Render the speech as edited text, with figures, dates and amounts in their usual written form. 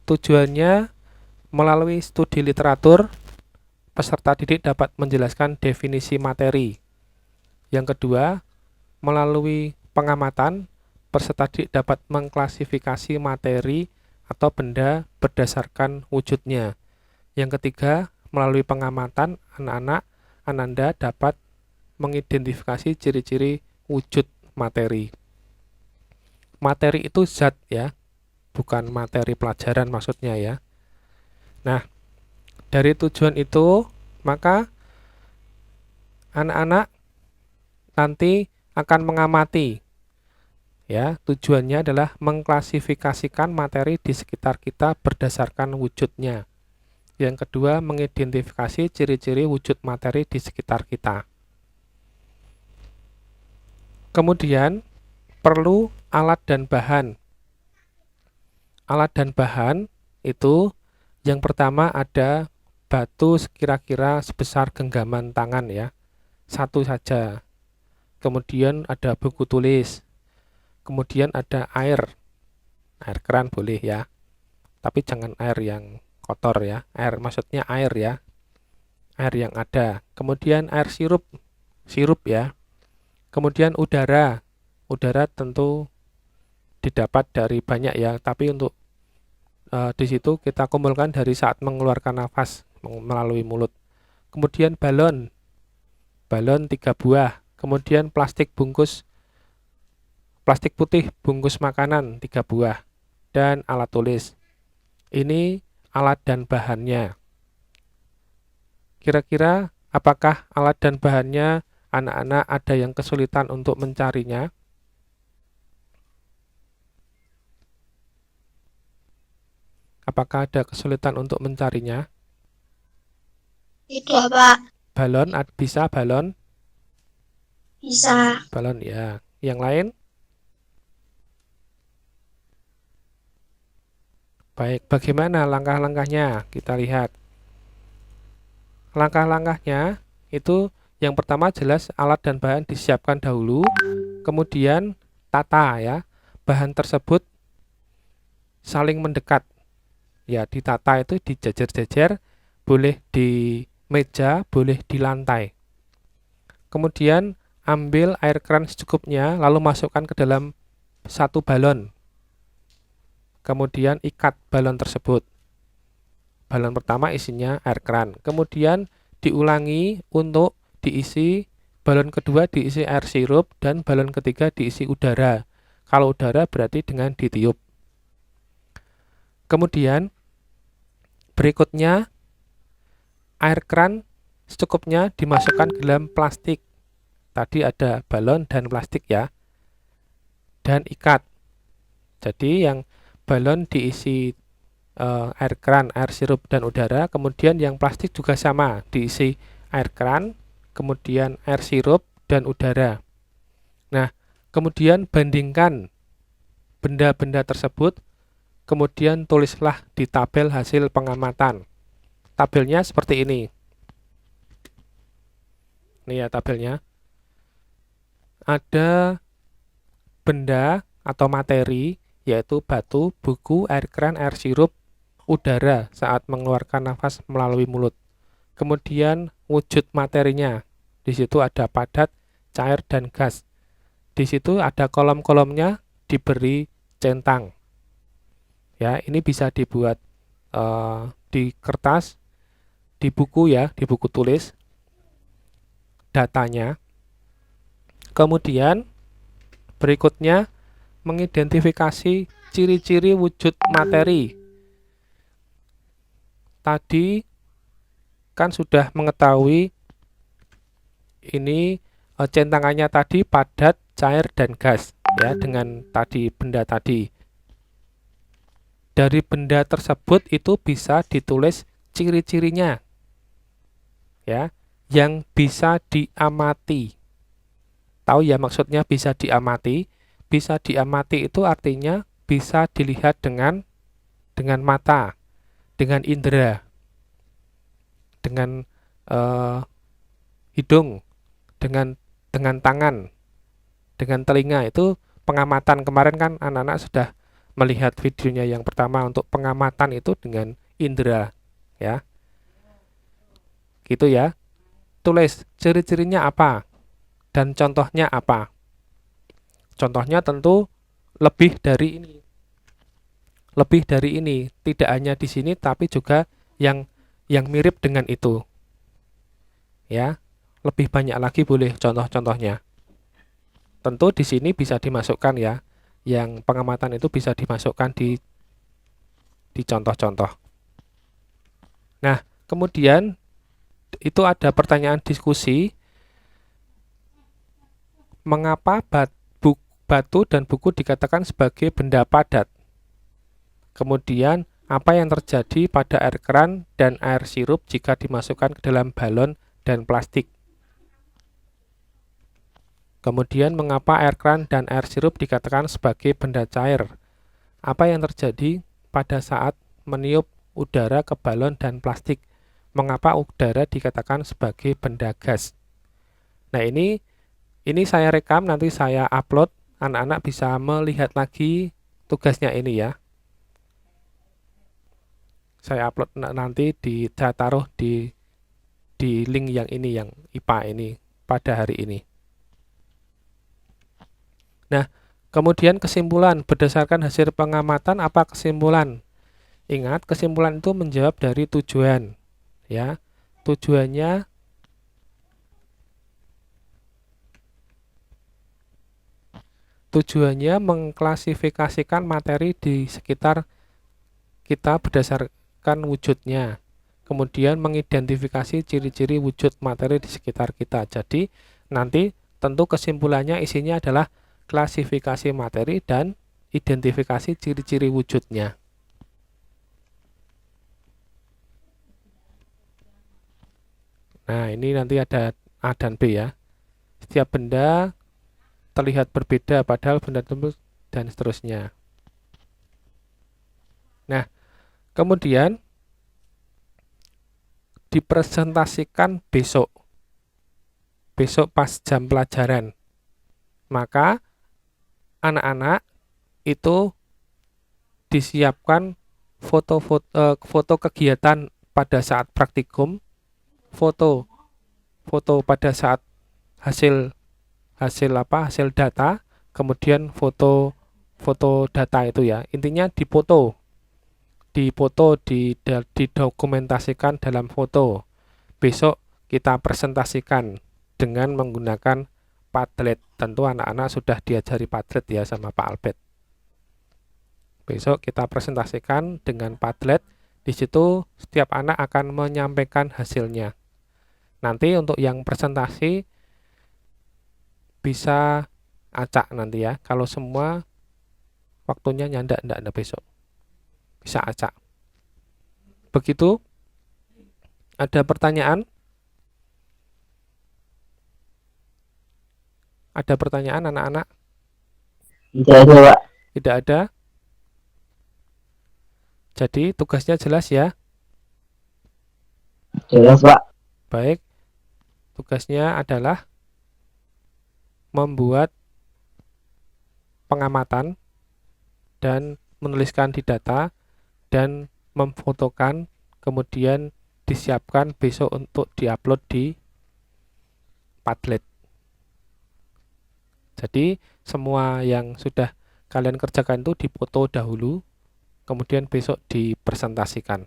Tujuannya, melalui studi literatur, peserta didik dapat menjelaskan definisi materi. Yang kedua, melalui pengamatan, peserta didik dapat mengklasifikasi materi atau benda berdasarkan wujudnya. Yang ketiga, melalui pengamatan, Ananda dapat mengidentifikasi ciri-ciri wujud materi. Materi itu zat ya, bukan materi pelajaran maksudnya ya. Nah, dari tujuan itu, maka anak-anak nanti akan mengamati. Ya, tujuannya adalah mengklasifikasikan materi di sekitar kita berdasarkan wujudnya. Yang kedua, mengidentifikasi ciri-ciri wujud materi di sekitar kita. Kemudian, perlu alat dan bahan. Alat dan bahan itu yang pertama ada batu kira-kira sebesar genggaman tangan ya, satu saja. Kemudian ada buku tulis. Kemudian ada air keran boleh ya, tapi jangan air yang kotor ya, maksudnya air ya, air yang ada. Kemudian air sirup ya. Kemudian udara tentu didapat dari banyak ya, tapi untuk di situ kita kumpulkan dari saat mengeluarkan nafas melalui mulut. Kemudian balon 3 buah. Kemudian plastik putih bungkus makanan 3 buah. Dan alat tulis. Ini alat dan bahannya. Kira-kira apakah alat dan bahannya anak-anak ada yang kesulitan untuk mencarinya? Apakah ada kesulitan untuk mencarinya? Tidak, Pak. Balon, bisa balon? Bisa. Balon ya. Yang lain? Baik, bagaimana langkah-langkahnya? Kita lihat. Langkah-langkahnya itu yang pertama jelas alat dan bahan disiapkan dahulu, kemudian tata ya. Bahan tersebut saling mendekat. Ya, ditata itu dijajar-jajar, boleh di meja, boleh di lantai. Kemudian ambil air keran secukupnya, lalu masukkan ke dalam satu balon. Kemudian ikat balon tersebut. Balon pertama isinya air keran. Kemudian diulangi untuk diisi, balon kedua diisi air sirup, dan balon ketiga diisi udara. Kalau udara berarti dengan ditiup. Kemudian berikutnya air keran secukupnya dimasukkan ke dalam plastik. Tadi ada balon dan plastik ya. Dan ikat. Jadi yang balon diisi air keran, air sirup, dan udara. Kemudian yang plastik juga sama, diisi air keran, kemudian air sirup, dan udara. Nah, kemudian bandingkan benda-benda tersebut, kemudian tulislah di tabel hasil pengamatan. Tabelnya seperti ini. Ini ya tabelnya. Ada benda atau materi, yaitu batu, buku, air keran, air sirup, udara saat mengeluarkan nafas melalui mulut. Kemudian wujud materinya. Di situ ada padat, cair, dan gas. Di situ ada kolom-kolomnya diberi centang. Ya, ini bisa dibuat di kertas, di buku ya, di buku tulis datanya. Kemudian berikutnya mengidentifikasi ciri-ciri wujud materi. Tadi kan sudah mengetahui ini centangannya tadi padat, cair, dan gas ya, dengan tadi benda tadi. Dari benda tersebut itu bisa ditulis ciri-cirinya ya, yang bisa diamati. Tahu ya maksudnya bisa diamati? Bisa diamati itu artinya bisa dilihat dengan mata, dengan indera, dengan hidung, dengan tangan, dengan telinga. Itu pengamatan. Kemarin kan anak-anak sudah melihat videonya yang pertama untuk pengamatan itu dengan indera, ya. Gitu ya. Tulis ciri-cirinya apa dan contohnya apa. Contohnya tentu lebih dari ini. Lebih dari ini, tidak hanya di sini tapi juga yang mirip dengan itu. Ya. Lebih banyak lagi boleh contoh-contohnya. Tentu di sini bisa dimasukkan ya. Yang pengamatan itu bisa dimasukkan di contoh-contoh. Nah, kemudian itu ada pertanyaan diskusi, mengapa batu dan buku dikatakan sebagai benda padat? Kemudian, apa yang terjadi pada air keran dan air sirup jika dimasukkan ke dalam balon dan plastik? Kemudian, mengapa air keran dan air sirup dikatakan sebagai benda cair? Apa yang terjadi pada saat meniup udara ke balon dan plastik? Mengapa udara dikatakan sebagai benda gas? Nah, ini saya rekam, nanti saya upload, anak-anak bisa melihat lagi tugasnya ini ya. Saya upload nanti saya taruh di link yang ini, yang IPA ini, pada hari ini. Nah, kemudian kesimpulan, berdasarkan hasil pengamatan, apa kesimpulan? Ingat, kesimpulan itu menjawab dari tujuan. Ya, tujuannya mengklasifikasikan materi di sekitar kita berdasarkan wujudnya. Kemudian mengidentifikasi ciri-ciri wujud materi di sekitar kita. Jadi, nanti tentu kesimpulannya isinya adalah klasifikasi materi dan identifikasi ciri-ciri wujudnya. Nah, ini nanti ada A dan B ya. Setiap benda terlihat berbeda padahal benda tersebut dan seterusnya. Nah, kemudian dipresentasikan besok pas jam pelajaran. Maka anak-anak itu disiapkan foto kegiatan pada saat praktikum, foto pada saat hasil data, kemudian foto data itu ya. Intinya difoto, didokumentasikan dalam foto. Besok kita presentasikan dengan menggunakan Padlet. Tentu anak-anak sudah diajari Padlet ya sama Pak Albert. Besok kita presentasikan dengan Padlet. Di situ setiap anak akan menyampaikan hasilnya. Nanti untuk yang presentasi bisa acak nanti ya. Kalau semua waktunya nyandak enggak besok. Bisa acak. Begitu. Ada pertanyaan? Ada pertanyaan anak-anak? Tidak ada, Pak. Tidak ada? Jadi tugasnya jelas ya? Jelas, Pak. Baik. Tugasnya adalah membuat pengamatan dan menuliskan di data dan memfotokan, kemudian disiapkan besok untuk diupload di Padlet. Jadi semua yang sudah kalian kerjakan itu dipoto dahulu, kemudian besok dipresentasikan.